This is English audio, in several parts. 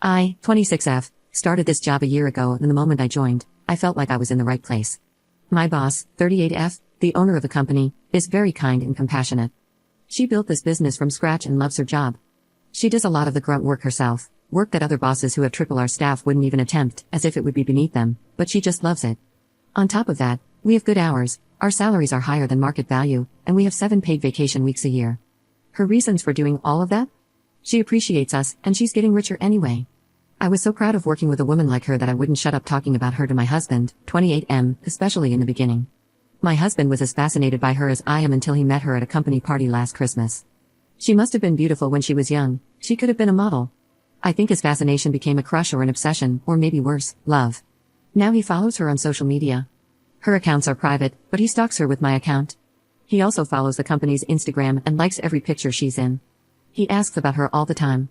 I, 26F, started this job a year ago, and the moment I joined, I felt like I was in the right place. My boss, 38F, the owner of the company, is very kind and compassionate. She built this business from scratch and loves her job. She does a lot of the grunt work herself, work that other bosses who have triple our staff wouldn't even attempt, as if it would be beneath them, but she just loves it. On top of that, we have good hours, our salaries are higher than market value, and we have 7 paid vacation weeks a year. Her reasons for doing all of that? She appreciates us, and she's getting richer anyway. I was so proud of working with a woman like her that I wouldn't shut up talking about her to my husband, 28M, especially in the beginning. My husband was as fascinated by her as I am until he met her at a company party last Christmas. She must have been beautiful when she was young, she could have been a model. I think his fascination became a crush or an obsession, or maybe worse, love. Now he follows her on social media. Her accounts are private, but he stalks her with my account. He also follows the company's Instagram and likes every picture she's in. He asks about her all the time.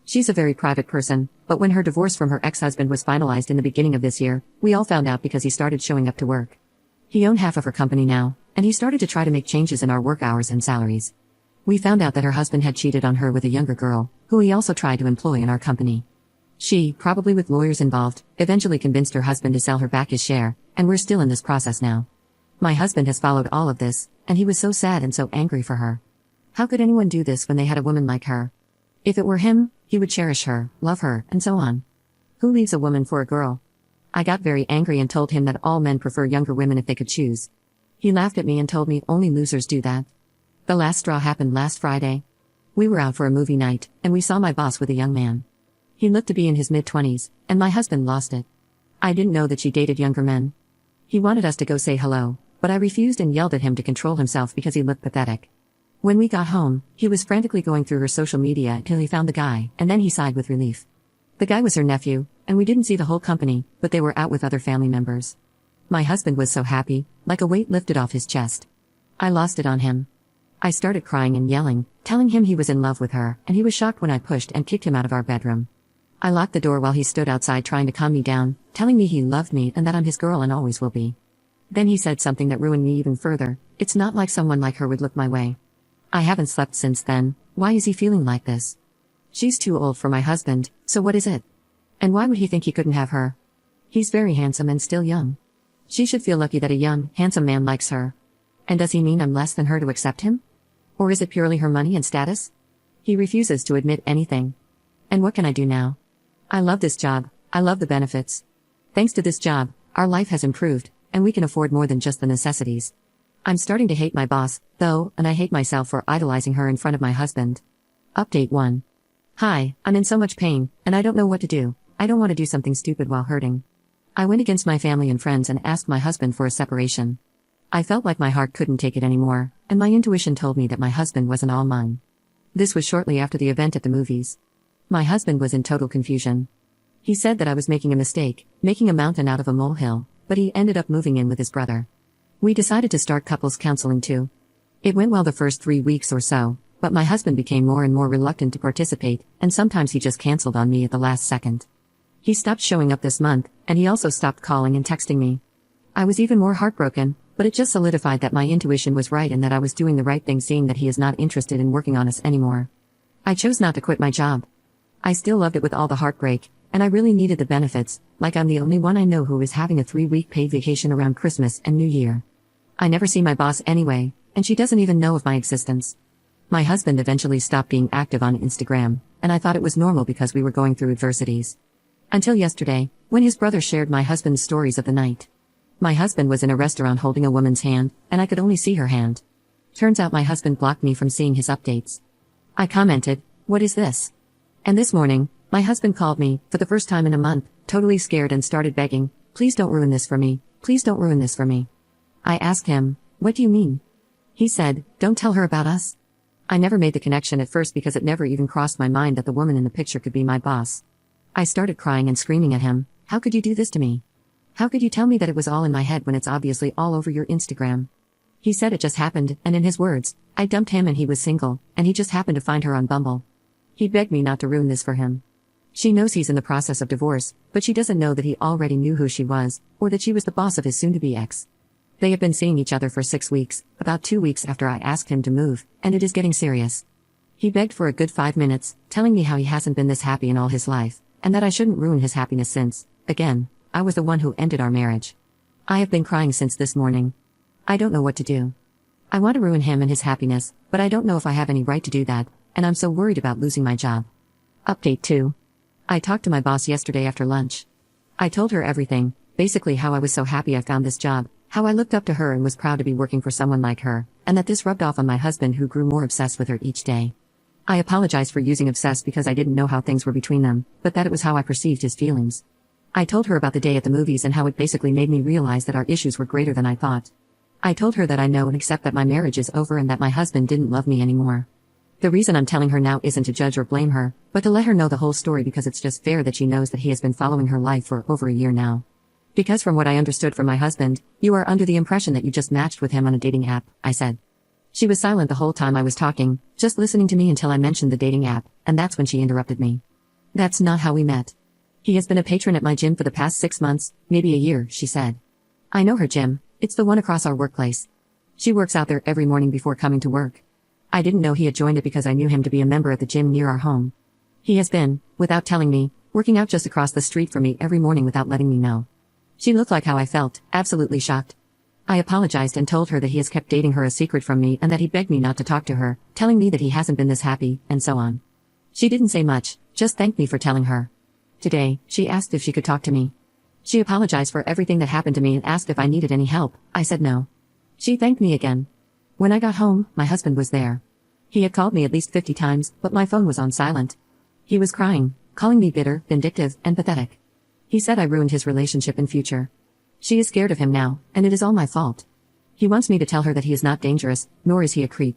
She's a very private person, but when her divorce from her ex-husband was finalized in the beginning of this year, we all found out because he started showing up to work. He owned half of her company now, and he started to try to make changes in our work hours and salaries. We found out that her husband had cheated on her with a younger girl, who he also tried to employ in our company. She, probably with lawyers involved, eventually convinced her husband to sell her back his share, and we're still in this process now. My husband has followed all of this, and he was so sad and so angry for her. How could anyone do this when they had a woman like her? If it were him, he would cherish her, love her, and so on. Who leaves a woman for a girl? I got very angry and told him that all men prefer younger women if they could choose. He laughed at me and told me only losers do that. The last straw happened last Friday. We were out for a movie night, and we saw my boss with a young man. He looked to be in his mid-20s, and my husband lost it. I didn't know that she dated younger men. He wanted us to go say hello, but I refused and yelled at him to control himself because he looked pathetic. When we got home, he was frantically going through her social media until he found the guy, and then he sighed with relief. The guy was her nephew, and we didn't see the whole company, but they were out with other family members. My husband was so happy, like a weight lifted off his chest. I lost it on him. I started crying and yelling, telling him he was in love with her, and he was shocked when I pushed and kicked him out of our bedroom. I locked the door while he stood outside trying to calm me down, telling me he loved me and that I'm his girl and always will be. Then he said something that ruined me even further. It's not like someone like her would look my way. I haven't slept since then. Why is he feeling like this? She's too old for my husband, so what is it? And why would he think he couldn't have her? He's very handsome and still young. She should feel lucky that a young, handsome man likes her. And does he mean I'm less than her to accept him? Or is it purely her money and status? He refuses to admit anything. And what can I do now? I love this job, I love the benefits. Thanks to this job, our life has improved, and we can afford more than just the necessities. I'm starting to hate my boss, though, and I hate myself for idolizing her in front of my husband. Update 1. Hi, I'm in so much pain, and I don't know what to do. I don't want to do something stupid while hurting. I went against my family and friends and asked my husband for a separation. I felt like my heart couldn't take it anymore, and my intuition told me that my husband wasn't all mine. This was shortly after the event at the movies. My husband was in total confusion. He said that I was making a mistake, making a mountain out of a molehill, but he ended up moving in with his brother. We decided to start couples counseling too. It went well the first 3 weeks or so, but my husband became more and more reluctant to participate, and sometimes he just canceled on me at the last second. He stopped showing up this month, and he also stopped calling and texting me. I was even more heartbroken, but it just solidified that my intuition was right and that I was doing the right thing seeing that he is not interested in working on us anymore. I chose not to quit my job. I still loved it with all the heartbreak, and I really needed the benefits, like I'm the only one I know who is having a 3-week paid vacation around Christmas and New Year. I never see my boss anyway, and she doesn't even know of my existence. My husband eventually stopped being active on Instagram, and I thought it was normal because we were going through adversities. Until yesterday, when his brother shared my husband's stories of the night. My husband was in a restaurant holding a woman's hand, and I could only see her hand. Turns out my husband blocked me from seeing his updates. I commented, "What is this?" And this morning, my husband called me, for the first time in a month, totally scared and started begging, "Please don't ruin this for me, please don't ruin this for me." I asked him, "What do you mean?" He said, "Don't tell her about us." I never made the connection at first because it never even crossed my mind that the woman in the picture could be my boss. I started crying and screaming at him, "How could you do this to me? How could you tell me that it was all in my head when it's obviously all over your Instagram?" He said it just happened, and in his words, I dumped him and he was single, and he just happened to find her on Bumble. He begged me not to ruin this for him. She knows he's in the process of divorce, but she doesn't know that he already knew who she was, or that she was the boss of his soon-to-be ex. They have been seeing each other for 6 weeks, about 2 weeks after I asked him to move, and it is getting serious. He begged for a good 5 minutes, telling me how he hasn't been this happy in all his life, and that I shouldn't ruin his happiness since, again, I was the one who ended our marriage. I have been crying since this morning. I don't know what to do. I want to ruin him and his happiness, but I don't know if I have any right to do that, and I'm so worried about losing my job. Update 2. I talked to my boss yesterday after lunch. I told her everything, basically how I was so happy I found this job, how I looked up to her and was proud to be working for someone like her, and that this rubbed off on my husband who grew more obsessed with her each day. I apologized for using obsessed because I didn't know how things were between them, but that it was how I perceived his feelings. I told her about the day at the movies and how it basically made me realize that our issues were greater than I thought. I told her that I know and accept that my marriage is over and that my husband didn't love me anymore. The reason I'm telling her now isn't to judge or blame her, but to let her know the whole story because it's just fair that she knows that he has been following her life for over a year now. Because from what I understood from my husband, you are under the impression that you just matched with him on a dating app, I said. She was silent the whole time I was talking, just listening to me until I mentioned the dating app, and that's when she interrupted me. That's not how we met. He has been a patron at my gym for the past 6 months, maybe a year, she said. I know her gym, it's the one across our workplace. She works out there every morning before coming to work. I didn't know he had joined it because I knew him to be a member at the gym near our home. He has been, without telling me, working out just across the street from me every morning without letting me know. She looked like how I felt, absolutely shocked. I apologized and told her that he has kept dating her a secret from me and that he begged me not to talk to her, telling me that he hasn't been this happy, and so on. She didn't say much, just thanked me for telling her. Today, she asked if she could talk to me. She apologized for everything that happened to me and asked if I needed any help. I said no. She thanked me again. When I got home, my husband was there. He had called me at least 50 times, but my phone was on silent. He was crying, calling me bitter, vindictive, and pathetic. He said I ruined his relationship and future. She is scared of him now, and it is all my fault. He wants me to tell her that he is not dangerous, nor is he a creep.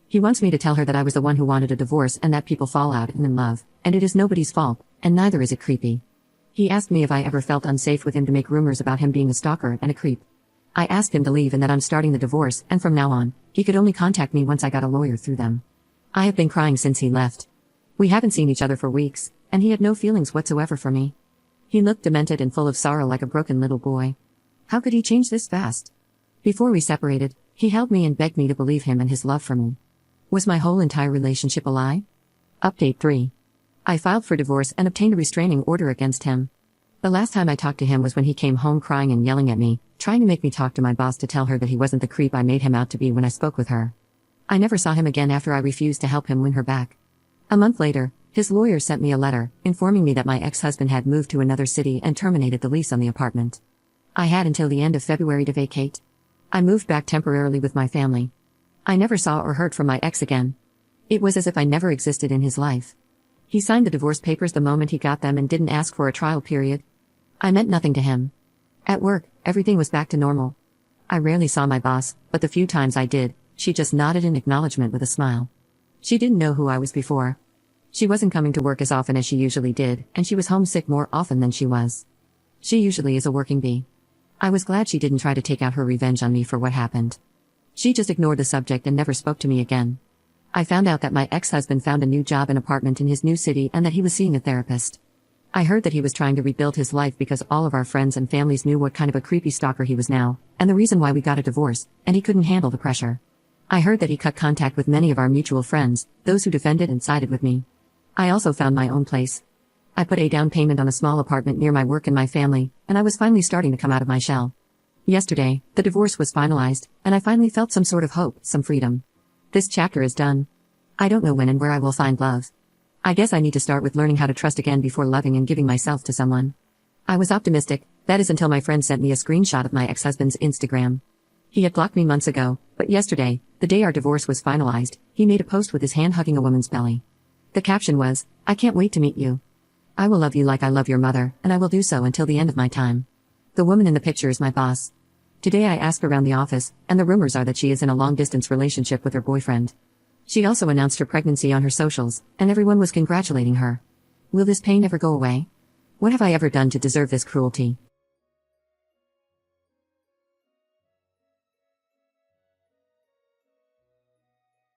He wants me to tell her that I was the one who wanted a divorce and that people fall out and in love, and it is nobody's fault, and neither is it creepy. He asked me if I ever felt unsafe with him to make rumors about him being a stalker and a creep. I asked him to leave and that I'm starting the divorce, and from now on, he could only contact me once I got a lawyer through them. I have been crying since he left. We haven't seen each other for weeks, and he had no feelings whatsoever for me. He looked demented and full of sorrow like a broken little boy. How could he change this fast? Before we separated, he held me and begged me to believe him and his love for me. Was my whole entire relationship a lie? Update 3. I filed for divorce and obtained a restraining order against him. The last time I talked to him was when he came home crying and yelling at me, trying to make me talk to my boss to tell her that he wasn't the creep I made him out to be when I spoke with her. I never saw him again after I refused to help him win her back. A month later, his lawyer sent me a letter, informing me that my ex-husband had moved to another city and terminated the lease on the apartment. I had until the end of February to vacate. I moved back temporarily with my family. I never saw or heard from my ex again. It was as if I never existed in his life. He signed the divorce papers the moment he got them and didn't ask for a trial period. I meant nothing to him. At work, everything was back to normal. I rarely saw my boss, but the few times I did, she just nodded in acknowledgement with a smile. She didn't know who I was before. She wasn't coming to work as often as she usually did, and she was homesick more often than she was. She usually is a working bee. I was glad she didn't try to take out her revenge on me for what happened. She just ignored the subject and never spoke to me again. I found out that my ex-husband found a new job and apartment in his new city and that he was seeing a therapist. I heard that he was trying to rebuild his life because all of our friends and families knew what kind of a creepy stalker he was now, and the reason why we got a divorce, and he couldn't handle the pressure. I heard that he cut contact with many of our mutual friends, those who defended and sided with me. I also found my own place. I put a down payment on a small apartment near my work and my family, and I was finally starting to come out of my shell. Yesterday, the divorce was finalized, and I finally felt some sort of hope, some freedom. This chapter is done. I don't know when and where I will find love. I guess I need to start with learning how to trust again before loving and giving myself to someone. I was optimistic, that is until my friend sent me a screenshot of my ex-husband's Instagram. He had blocked me months ago, but yesterday, the day our divorce was finalized, he made a post with his hand hugging a woman's belly. The caption was, "I can't wait to meet you. I will love you like I love your mother, and I will do so until the end of my time." The woman in the picture is my boss. Today I asked around the office, and the rumors are that she is in a long-distance relationship with her boyfriend. She also announced her pregnancy on her socials, and everyone was congratulating her. Will this pain ever go away? What have I ever done to deserve this cruelty?